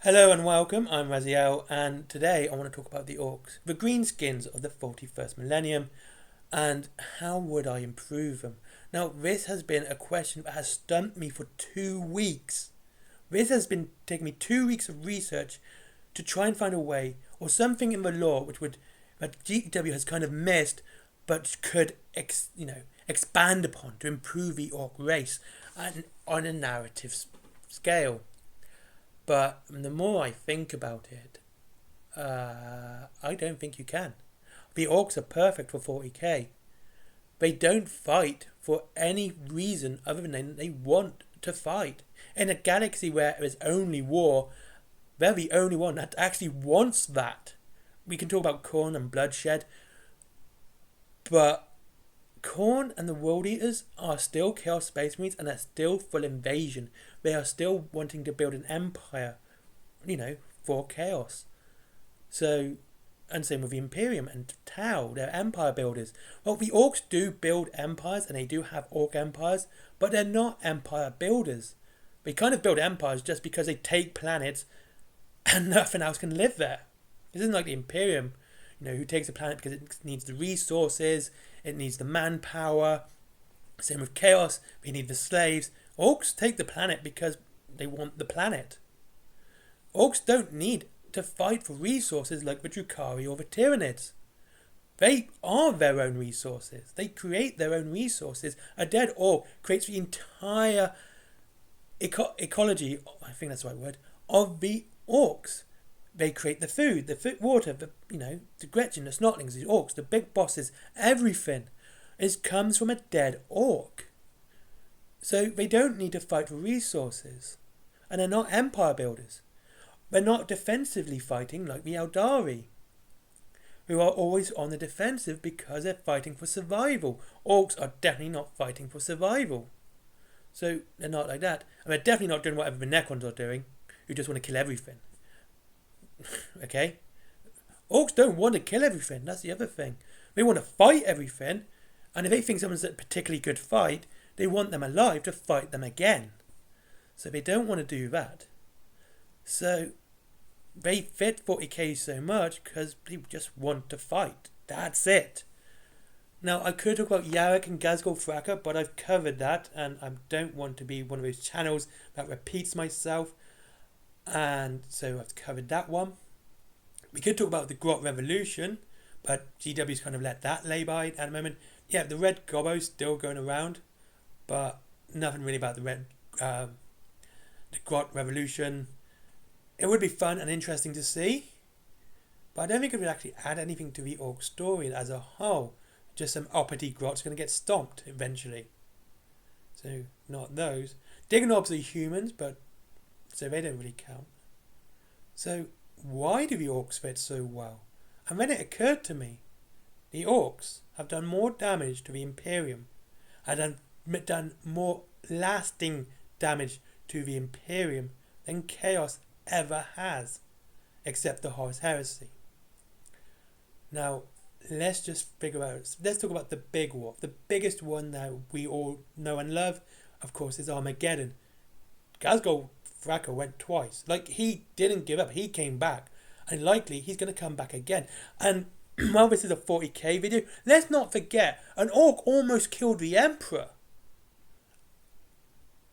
Hello and welcome, I'm Raziel, and today I want to talk about the Orks, the greenskins of the 41st millennium, and how would I improve them. Now, this has been a question that has stumped me for 2 weeks. This has been taking me 2 weeks of research to try and find a way, or something in the lore that GW has kind of missed, but could expand upon to improve the Ork race and on a narrative scale. But the more I think about it, I don't think you can. The Orks are perfect for 40k. They don't fight for any reason other than they want to fight. In a galaxy where there's only war, they're the only one that actually wants that. We can talk about Khorne and bloodshed, but Khorne and the World Eaters are still Chaos Space Marines and they're still full invasion. They are still wanting to build an empire, for Chaos. So, and same with the Imperium and Tau, they're empire builders. Well, the Orks do build empires and they do have Ork empires, but they're not empire builders. They kind of build empires just because they take planets and nothing else can live there. This isn't like the Imperium, who takes a planet because it needs the resources, it needs the manpower. Same with Chaos, they need the slaves. Orks take the planet because they want the planet. Orks don't need to fight for resources like the Drukhari or the Tyranids. They are their own resources. They create their own resources. A dead Ork creates the entire ecology, I think that's the right word, of the Orks. They create the food, water, the Gretchen, the Snotlings, the Orks, the big bosses, everything comes from a dead Ork. So they don't need to fight for resources. And they're not empire builders. They're not defensively fighting like the Eldari, who are always on the defensive because they're fighting for survival. Orks are definitely not fighting for survival. So they're not like that. And they're definitely not doing whatever the Necrons are doing, who just want to kill everything. Okay? Orks don't want to kill everything. That's the other thing. They want to fight everything. And if they think someone's a particularly good fight, they want them alive to fight them again. So they don't want to do that. So they fit 40k so much because they just want to fight. That's it. Now, I could talk about Yarrick and Ghazghkull Thraka, but I've covered that, and I don't want to be one of those channels that repeats myself. And so I've covered that one. We could talk about the Grot Revolution, but GW's kind of let that lay by at the moment. Yeah, the Red Gobbo's still going around, but nothing really about the Grot Revolution. It would be fun and interesting to see, but I don't think it would actually add anything to the Ork story as a whole. Just some uppity Grots going to get stomped eventually. So, not those. Dignobs are humans, but so they don't really count. So, why do the Orks fit so well? And then it occurred to me, the Orks have done more damage to the Imperium and have done more lasting damage to the Imperium than Chaos ever has, except the Horus Heresy. Now, let's talk about the big war. The biggest one that we all know and love, of course, is Armageddon. Ghazghkull Thraka went twice. He didn't give up. He came back. And likely he's going to come back again. And while this is a 40k video, let's not forget, an Ork almost killed the Emperor.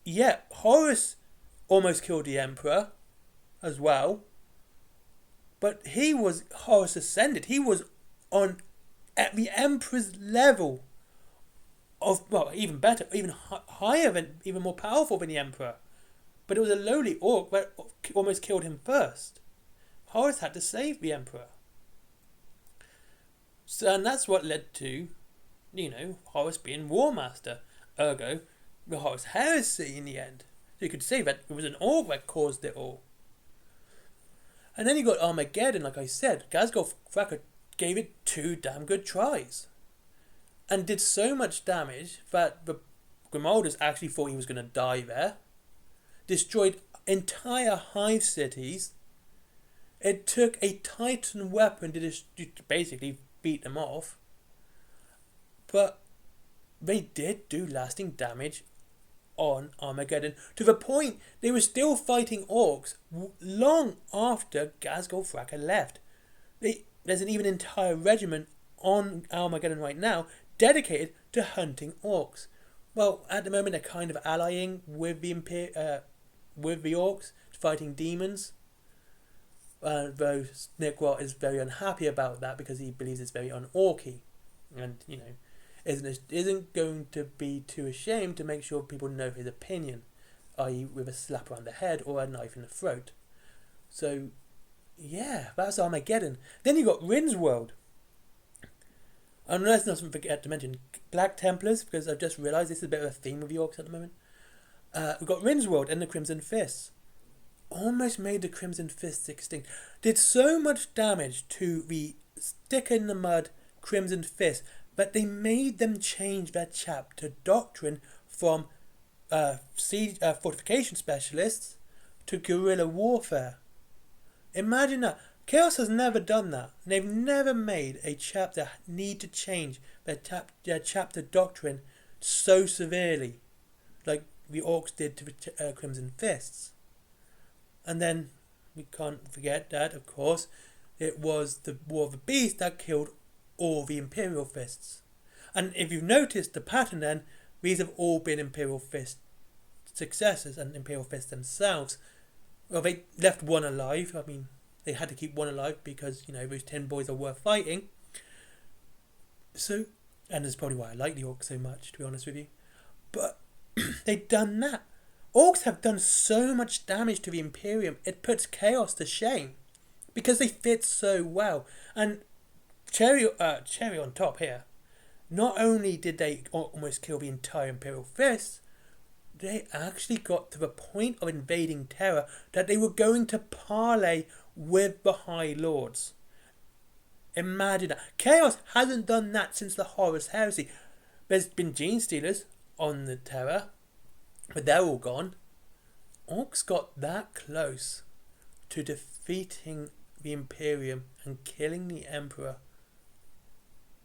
Yeah, Horus almost killed the Emperor as well. But Horus ascended. He was at the Emperor's level of, even better, even higher than, even more powerful than the Emperor. But it was a lowly Ork that almost killed him first. Horus had to save the Emperor. So, and that's what led to, Horus being War Master. Ergo, the Horus Heresy in the end. So you could say that it was an Ork that caused it all. And then you got Armageddon, like I said. Ghazghkull Thraka gave it 2 damn good tries. And did so much damage that the Grimalders actually thought he was going to die there. Destroyed entire hive cities. It took a Titan weapon to basically beat them off. But they did do lasting damage on Armageddon, to the point they were still fighting Orks long after Ghazghkull Thraka left. There's an even entire regiment on Armageddon right now dedicated to hunting Orks. Well, at the moment they're kind of allying with the Orks, fighting demons. Though Snickwell is very unhappy about that because he believes it's very un-Orky, and isn't going to be too ashamed to make sure people know his opinion, i.e. with a slap around the head or a knife in the throat. So, yeah, that's Armageddon. Then you got Rin's World. And let's not forget to mention Black Templars, because I've just realised this is a bit of a theme with the Orks at the moment. We've got Rin's World and the Crimson Fists. Almost made the Crimson Fists extinct. Did so much damage to the stick-in-the-mud Crimson Fist that they made them change their chapter doctrine from fortification specialists to guerrilla warfare. Imagine that. Chaos has never done that. They've never made a chapter need to change their chapter doctrine so severely, like the Orks did to the Crimson Fists. And then we can't forget that, of course, it was the War of the Beast that killed all the Imperial Fists. And if you've noticed the pattern then, these have all been Imperial Fist successors and Imperial Fists themselves. Well, they left one alive. I mean, they had to keep one alive because, those 10 boys are worth fighting. So, and that's probably why I like the Orcs so much, to be honest with you. But they've done that. Orcs have done so much damage to the Imperium, it puts Chaos to shame. Because they fit so well. And cherry on top here, not only did they almost kill the entire Imperial Fist, they actually got to the point of invading Terra that they were going to parley with the High Lords. Imagine that. Chaos hasn't done that since the Horus Heresy. There's been Gene Stealers on the Terra, but they're all gone. Orcs got that close to defeating the Imperium and killing the Emperor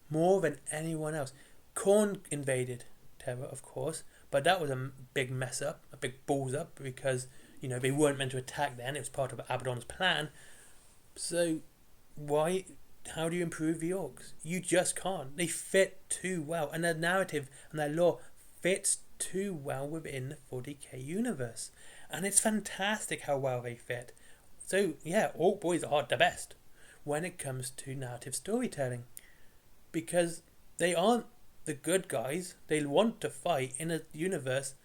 more than anyone else. Khorne invaded Terra, of course, but that was a big mess up, a big balls up, because they weren't meant to attack then. It was part of Abaddon's plan. So how do you improve the Orcs? You just can't. They fit too well, and their narrative and their lore fits too well within the 40k universe, and it's fantastic how well they fit. So yeah, Orc boys are the best when it comes to narrative storytelling, because they aren't the good guys. They want to fight in a universe,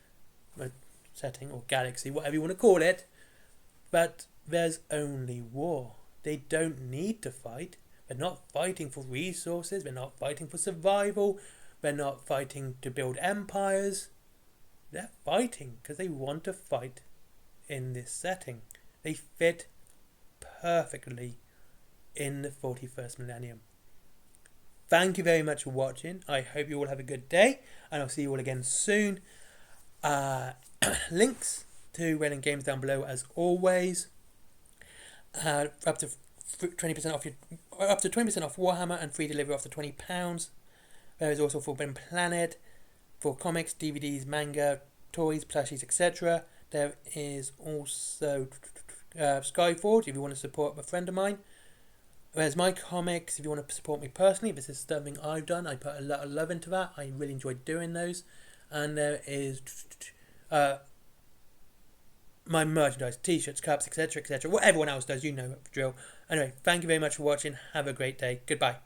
setting, or galaxy, whatever you want to call it, but there's only war. They don't need to fight. They're not fighting for resources. They're not fighting for survival. They're not fighting to build empires. They're fighting because they want to fight in this setting. They fit perfectly in the 41st millennium. Thank you very much for watching. I hope you all have a good day, and I'll see you all again soon. Links to Wayland Games down below as always. Up to 20% off up to 20% off Warhammer and free delivery after £20. There is also Forbidden Planet for comics, DVDs, manga, toys, plushies, etc. There is also Skyforge if you want to support a friend of mine. There's my comics if you want to support me personally. This is something I've done. I put a lot of love into that. I really enjoyed doing those. And there is my merchandise, t-shirts, cups, etc, etc. What everyone else does, you know the drill. Anyway, thank you very much for watching. Have a great day. Goodbye.